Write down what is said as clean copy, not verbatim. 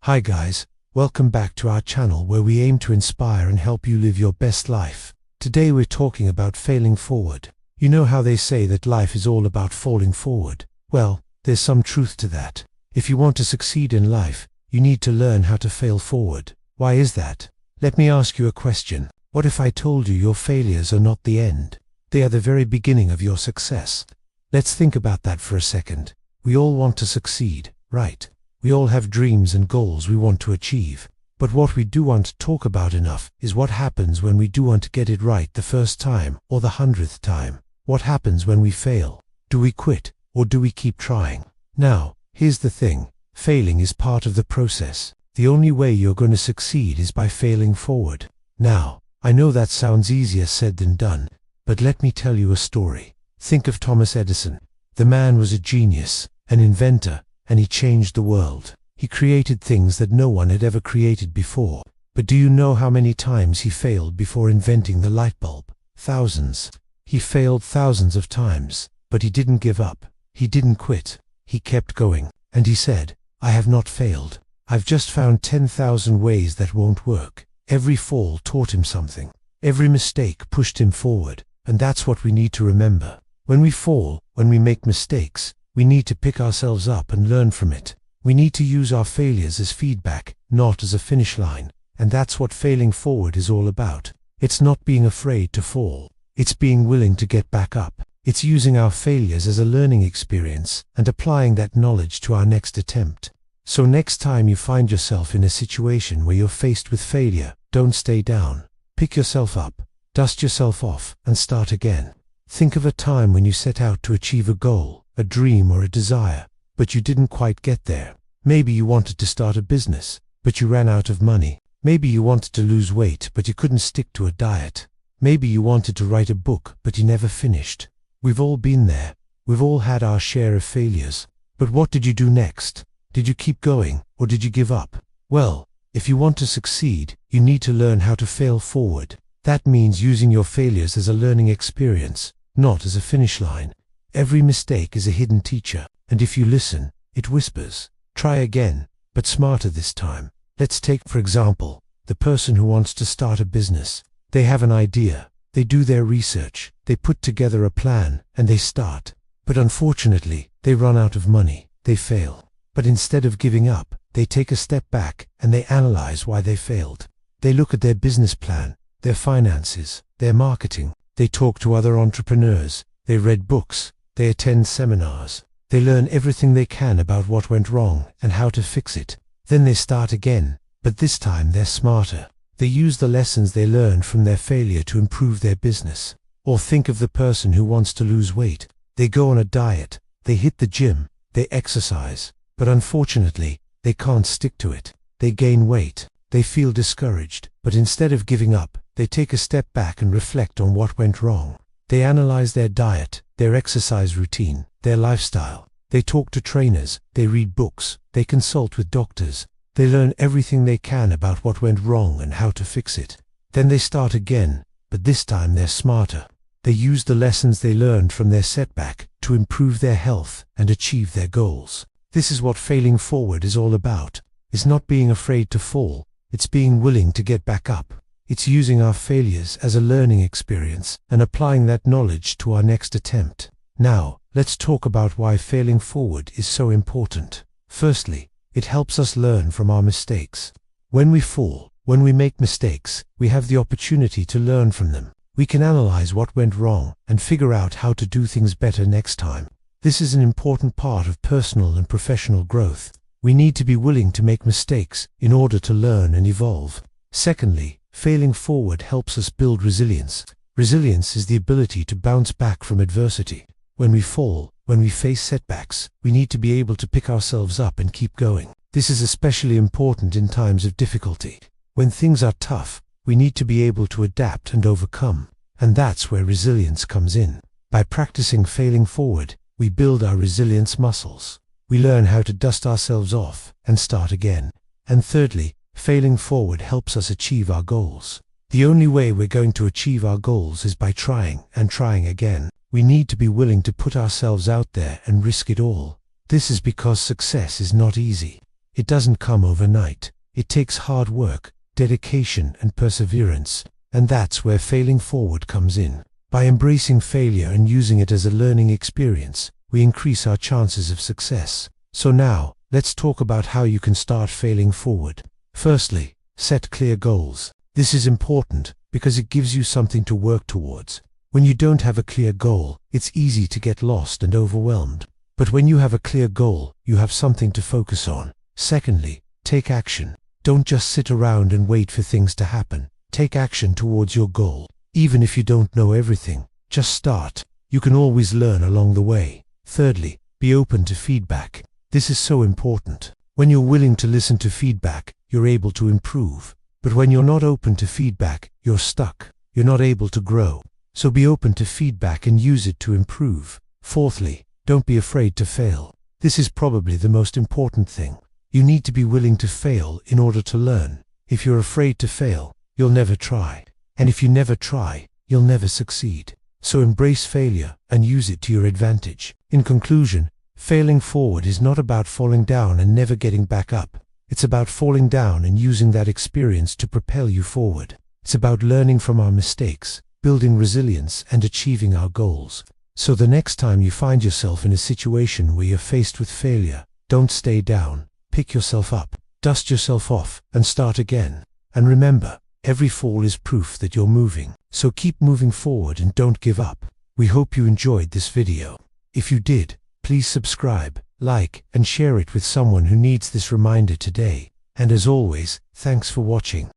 Hi guys, welcome back to our channel where we aim to inspire and help you live your best life. Today we're talking about failing forward. You know how they say that life is all about falling forward? Well, there's some truth to that. If you want to succeed in life, you need to learn how to fail forward. Why is that? Let me ask you a question. What if I told you your failures are not the end? They are the very beginning of your success. Let's think about that for a second. We all want to succeed, right? We all have dreams and goals we want to achieve. But what we do want to talk about enough is what happens when we do want to get it right the first time or the 100th time. What happens when we fail? Do we quit or do we keep trying? Now, here's the thing. Failing is part of the process. The only way you're going to succeed is by failing forward. Now, I know that sounds easier said than done, but let me tell you a story. Think of Thomas Edison. The man was a genius, an inventor, and he changed the world. He created things that no one had ever created before. But do you know how many times he failed before inventing the light bulb? Thousands. He failed thousands of times, but he didn't give up. He didn't quit. He kept going. And he said, "I have not failed. I've just found 10,000 ways that won't work." Every fall taught him something. Every mistake pushed him forward. And that's what we need to remember. When we fall, when we make mistakes, we need to pick ourselves up and learn from it. We need to use our failures as feedback, not as a finish line. And that's what failing forward is all about. It's not being afraid to fall. It's being willing to get back up. It's using our failures as a learning experience and applying that knowledge to our next attempt. So next time you find yourself in a situation where you're faced with failure, don't stay down. Pick yourself up, dust yourself off, and start again. Think of a time when you set out to achieve a goal, a dream or a desire, but you didn't quite get there. Maybe you wanted to start a business, but you ran out of money. Maybe you wanted to lose weight, but you couldn't stick to a diet. Maybe you wanted to write a book, but you never finished. We've all been there. We've all had our share of failures. But what did you do next? Did you keep going, or did you give up? Well, if you want to succeed, you need to learn how to fail forward. That means using your failures as a learning experience, not as a finish line. Every mistake is a hidden teacher, and if you listen, it whispers. Try again, but smarter this time. Let's take, for example, the person who wants to start a business. They have an idea, they do their research, they put together a plan, and they start. But unfortunately, they run out of money, they fail. But instead of giving up, they take a step back and they analyze why they failed. They look at their business plan, their finances, their marketing. They talk to other entrepreneurs, they read books, they attend seminars. They learn everything they can about what went wrong and how to fix it. Then they start again, but this time they're smarter. They use the lessons they learned from their failure to improve their business. Or think of the person who wants to lose weight. They go on a diet, they hit the gym, they exercise, but unfortunately, they can't stick to it. They gain weight, they feel discouraged, but instead of giving up, they take a step back and reflect on what went wrong. They analyze their diet, their exercise routine, their lifestyle. They talk to trainers, they read books, they consult with doctors. They learn everything they can about what went wrong and how to fix it. Then they start again, but this time they're smarter. They use the lessons they learned from their setback to improve their health and achieve their goals. This is what failing forward is all about. It's not being afraid to fall, it's being willing to get back up. It's using our failures as a learning experience and applying that knowledge to our next attempt. Now, let's talk about why failing forward is so important. Firstly, it helps us learn from our mistakes. When we fall, when we make mistakes, we have the opportunity to learn from them. We can analyze what went wrong and figure out how to do things better next time. This is an important part of personal and professional growth. We need to be willing to make mistakes in order to learn and evolve. Secondly, failing forward helps us build resilience. Resilience is the ability to bounce back from adversity. When we fall, when we face setbacks, we need to be able to pick ourselves up and keep going. This is especially important in times of difficulty. When things are tough, we need to be able to adapt and overcome. And that's where resilience comes in. By practicing failing forward, we build our resilience muscles. We learn how to dust ourselves off and start again. And thirdly, failing forward helps us achieve our goals. The only way we're going to achieve our goals is by trying and trying again. We need to be willing to put ourselves out there and risk it all. This is because success is not easy. It doesn't come overnight. It takes hard work, dedication, and perseverance, and that's where failing forward comes in. By embracing failure and using it as a learning experience, we increase our chances of success. So now, let's talk about how you can start failing forward. Firstly, set clear goals. This is important because it gives you something to work towards. When you don't have a clear goal, it's easy to get lost and overwhelmed. But when you have a clear goal, you have something to focus on. Secondly, take action. Don't just sit around and wait for things to happen. Take action towards your goal. Even if you don't know everything, just start. You can always learn along the way. Thirdly, be open to feedback. This is so important. When you're willing to listen to feedback, you're able to improve. But when you're not open to feedback, you're stuck. You're not able to grow. So be open to feedback and use it to improve. Fourthly, don't be afraid to fail. This is probably the most important thing. You need to be willing to fail in order to learn. If you're afraid to fail, you'll never try. And if you never try, you'll never succeed. So embrace failure and use it to your advantage. In conclusion, failing forward is not about falling down and never getting back up. It's about falling down and using that experience to propel you forward. It's about learning from our mistakes, building resilience, and achieving our goals. So the next time you find yourself in a situation where you're faced with failure, don't stay down. Pick yourself up, dust yourself off, and start again. And remember, every fall is proof that you're moving. So keep moving forward and don't give up. We hope you enjoyed this video. If you did, please subscribe, like, and share it with someone who needs this reminder today. And as always, thanks for watching.